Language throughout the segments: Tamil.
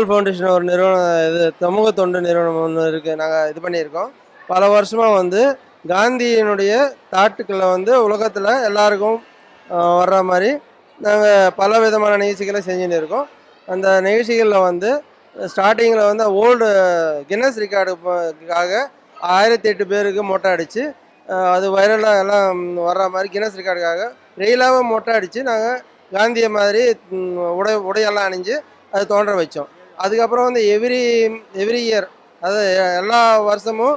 வேர்ல்ட் ஃபவுண்டேஷன் ஒரு நிறுவனம், இது சமூக தொண்டு நிறுவனம் ஒன்று இருக்குது. நாங்கள் இது பண்ணியிருக்கோம். பல வருஷமாக வந்து காந்தியினுடைய தாட்டுக்களை வந்து உலகத்தில் எல்லாருக்கும் வர்ற மாதிரி நாங்கள் பல விதமான நிகழ்ச்சிகளை செஞ்சுன்னு இருக்கோம். அந்த நிகழ்ச்சிகளில் வந்து ஸ்டார்டிங்கில் வந்து ஓல்டு கின்னஸ் ரெக்கார்டுக்காக 1008 பேருக்கு மொட்டை அடித்து அது வைரலாக எல்லாம் வர்ற மாதிரி கின்னஸ் ரெக்கார்டுக்காக ரெயிலாக மொட்டை அடித்து நாங்கள் காந்தியை மாதிரி உடையெல்லாம் அணிஞ்சு அது தோன்ற வச்சோம். அதுக்கப்புறம் வந்து எவ்ரி இயர், அது எல்லா வருஷமும்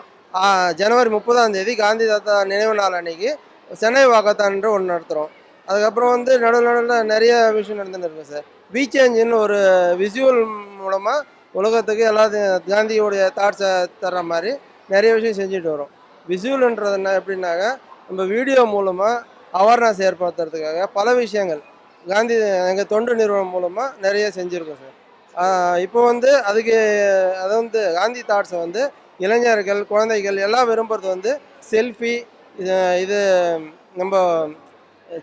ஜனவரி 30ஆம் தேதி காந்தி தாத்தா நினைவு நாள் அன்னைக்கு சென்னை வாக்கத்தான்ன்ற ஒன்று நடத்துகிறோம். அதுக்கப்புறம் வந்து நடுவில் நிறைய விஷயம் நடந்துன்னு இருக்கு சார். பி சேஞ்சுன்னு ஒரு விசுவல் மூலமாக உலகத்துக்கு எல்லாத்தையும் காந்தியோடைய தாட்ஸை தர்ற மாதிரி நிறைய விஷயம் செஞ்சுட்டு வரோம். விசுவல்ன்றது என்ன எப்படின்னாக்க, நம்ம வீடியோ மூலமாக அவேர்னஸ் ஏற்படுத்துறதுக்காக பல விஷயங்கள் காந்தி எங்கள் தொண்டு நிறுவனம் மூலமாக நிறைய செஞ்சுருக்கோம் சார். இப்போ வந்து அதுக்கு அதை வந்து காந்தி தாட்ஸை வந்து இளைஞர்கள், குழந்தைகள் எல்லாம் விரும்புறது வந்து செல்ஃபி, இது நம்ம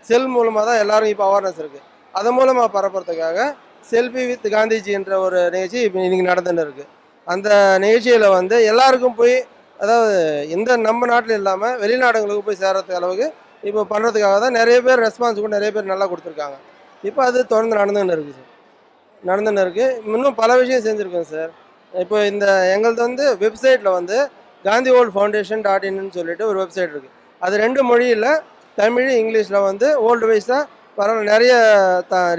செல் மூலமாக தான் எல்லோரும் இப்போ அவேர்னஸ் இருக்குது. அதன் மூலமாக பரப்புறதுக்காக செல்ஃபி வித் காந்திஜின்ற ஒரு நிகழ்ச்சி இப்போ இன்றைக்கி நடந்துன்னு இருக்குது. அந்த நிகழ்ச்சியில் வந்து எல்லாருக்கும் போய், அதாவது நம்ம நாட்டில் இல்லாமல் வெளிநாடுகளுக்கு போய் சேர்கிறதுக்கு அளவுக்கு இப்போ பண்ணுறதுக்காக தான் நிறைய பேர் ரெஸ்பான்ஸ் கூட நிறைய பேர் நல்லா கொடுத்துருக்காங்க. இப்போ அது தொடர்ந்து நடந்துன்னு இருக்குது சார். நடந்துன்னு இருக்குது. இன்னும் பல விஷயம் செஞ்சுருக்கோம் சார். இப்போ எங்களது வந்து வெப்சைட்டில் வந்து காந்தி வேர்ல்ட் ஃபவுண்டேஷன் .in சொல்லிட்டு ஒரு வெப்சைட் இருக்குது. அது 2 மொழியில், தமிழ், இங்கிலீஷில் வந்து ஓல்டு வைஸாக பரவாயில்ல நிறைய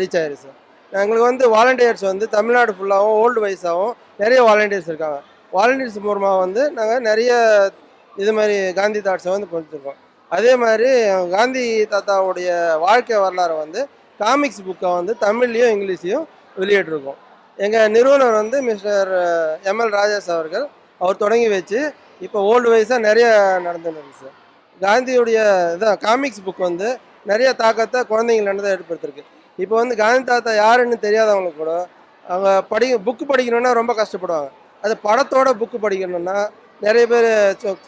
ரீச் ஆயிருக்கு சார். எங்களுக்கு வந்து வாலண்டியர்ஸ் வந்து தமிழ்நாடு ஃபுல்லாகவும் ஓல்டு வைஸாகவும் நிறைய வாலண்டியர்ஸ் இருக்காங்க. வாலண்டியர்ஸ் மூலமாக வந்து நாங்கள் நிறைய இது மாதிரி காந்தி தாட்ஸை வந்து கொடுத்துருக்கோம். அதே மாதிரி காந்தி தாத்தாவுடைய வாழ்க்கை வரலாறு வந்து காமிக்ஸ் புக்கை வந்து தமிழ்லேயும் இங்கிலீஷ்லையும் வெளியிட்டிருக்கோம். எங்கள் நிறுவனர் வந்து மிஸ்டர் ML ராஜேஷ் அவர்கள், அவர் தொடங்கி வச்சு இப்போ ஓல்டு வைஸாக நிறைய நடந்துன்னு இருக்குது சார். காந்தியுடைய இதான் காமிக்ஸ் புக் வந்து நிறைய தாக்கத்தை குழந்தைங்கள்லேருந்து தான் ஏற்படுத்திருக்கு. இப்போ வந்து காந்தி தாத்தா யாருன்னு தெரியாதவங்களுக்கு கூட அவங்க புக்கு படிக்கணுன்னா ரொம்ப கஷ்டப்படுவாங்க. அது படத்தோட புக்கு படிக்கணுன்னா நிறைய பேர்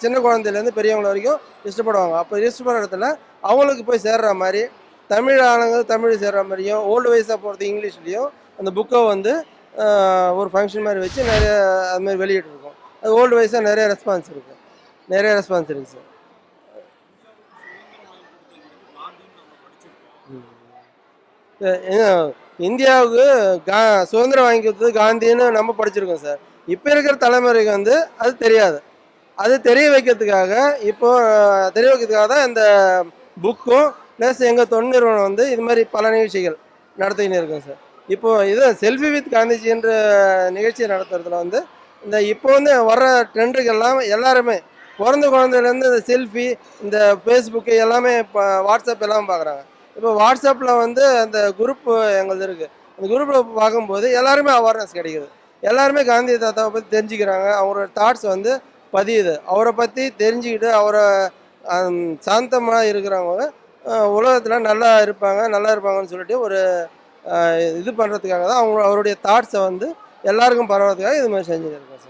சின்ன குழந்தையிலேருந்து பெரியவங்க வரைக்கும் இஷ்டப்படுவாங்க. அப்போ இஷ்டப்படுற இடத்துல அவங்களுக்கு போய் சேர்ற மாதிரி தமிழ் ஆளுங்க தமிழ் சேர்ற மாதிரியும், ஓல்டு வைஸாக போகிறது இங்கிலீஷ்லேயும் அந்த புக்கை வந்து ஒரு ஃபங்க்ஷன் மாதிரி வச்சு நிறைய அது மாதிரி வெளியிட்ருக்கோம். அது ஓல்டு வைஸாக நிறைய ரெஸ்பான்ஸ் இருக்குது சார். இந்தியாவுக்கு சுதந்திரம் வாங்கி கொடுத்தது காந்தின்னு நம்ம படிச்சிருக்கோம் சார். இப்போ இருக்கிற தலைமுறைக்கு வந்து அது தெரியாது. அது தெரிய வைக்கிறதுக்காக தான் இந்த புக்கும் ப்ளஸ் எங்கள் தொண்டு நிறுவனம் வந்து இது மாதிரி பல நிகழ்ச்சிகள் நடத்திக்கின்னு இருக்கோம் சார். இப்போது இது செல்ஃபி வித் காந்திஜின்ற நிகழ்ச்சியை நடத்துறதுல வந்து இப்போ வந்து வர்ற ட்ரெண்டுக்கெல்லாம் எல்லாருமே பிறந்த குழந்தையிலேருந்து இந்த செல்ஃபி, இந்த ஃபேஸ்புக்கு எல்லாமே இப்போ வாட்ஸ்அப் எல்லாம் பார்க்குறாங்க. இப்போ வாட்ஸ்அப்பில் வந்து அந்த குரூப்பு எங்களது இருக்குது. அந்த குரூப்பில் பார்க்கும்போது எல்லாருமே அவேர்னஸ் கிடைக்குது. எல்லாருமே காந்தி தாத்தாவை பற்றி தெரிஞ்சுக்கிறாங்க. அவரோட தாட்ஸ் வந்து பதியுது. அவரை பற்றி தெரிஞ்சுக்கிட்டு அவரை சாந்தமாக இருக்கிறவங்க உலகத்தில் நல்லா இருப்பாங்கன்னு சொல்லிட்டு ஒரு இது பண்ணுறதுக்காக தான் அவருடைய தாட்ஸை வந்து எல்லாருக்கும் பரவறதுக்காக இது மாதிரி செஞ்சுட்டு இருக்கோம் சார்.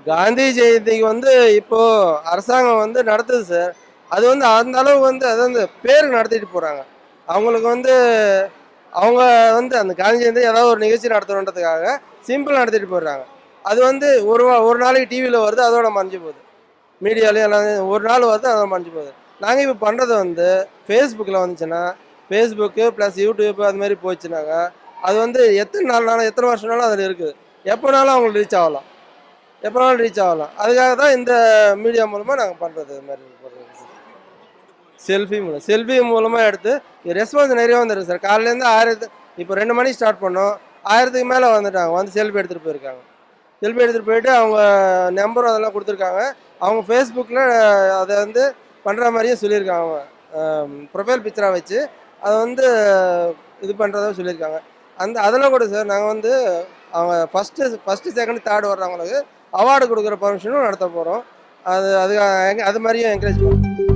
காந்தி ஜெயந்திக்கு வந்து இப்போது அரசாங்கம் வந்து நடத்துது சார். அது வந்து அந்த அளவு வந்து அது வந்து பேருக்கு நடத்திட்டு போகிறாங்க. அவங்களுக்கு வந்து அவங்க வந்து அந்த காந்தி ஜெயந்தி ஏதாவது ஒரு நிகழ்ச்சி நடத்தணுன்றதுக்காக சிம்பிள் நடத்திட்டு போயிடுறாங்க. அது வந்து ஒரு நாளைக்கு டிவியில் வருது, அதோட மறைஞ்சு போகுது. மீடியாலையும் எல்லாம் ஒரு நாள் வருது, அதோட மறைஞ்சு போகுது. நாங்கள் இப்போ பண்ணுறது வந்து ஃபேஸ்புக்கில் வந்துச்சுன்னா, ஃபேஸ்புக்கு ப்ளஸ் யூடியூப் அது மாதிரி போச்சுனாங்க, அது வந்து எத்தனை வருஷம்னாலும் அதில் இருக்குது. எப்போனாலும் அவங்களுக்கு ரீச் ஆகலாம். அதுக்காக தான் இந்த மீடியா மூலமாக நாங்கள் பண்ணுறது. இது மாதிரி செல்ஃபி மூலமாக எடுத்து ரெஸ்பான்ஸ் நிறைய வந்துருக்கு சார். காலையிலேருந்து இப்போ 2 மணிக்கு ஸ்டார்ட் பண்ணோம், 1000க்கு மேலே வந்துட்டாங்க. வந்து செல்ஃபி எடுத்துகிட்டு போயிருக்காங்க. செல்ஃபி எடுத்துகிட்டு போயிட்டு அவங்க நம்பரும் அதெல்லாம் கொடுத்துருக்காங்க. அவங்க ஃபேஸ்புக்கில் அதை வந்து பண்ணுற மாதிரியும் சொல்லியிருக்காங்க. அவங்க ப்ரொஃபைல் பிக்சராக வச்சு அதை வந்து இது பண்ணுறதா சொல்லியிருக்காங்க. அதில் கூட சார் நாங்கள் வந்து அவங்க ஃபஸ்ட்டு செகண்ட் தேர்ட் வர்றவங்களுக்கு அவார்டு கொடுக்குற ஃபங்க்ஷனும் நடத்த போகிறோம். அது மாதிரியும் என்கரேஜ் பண்ணுறோம்.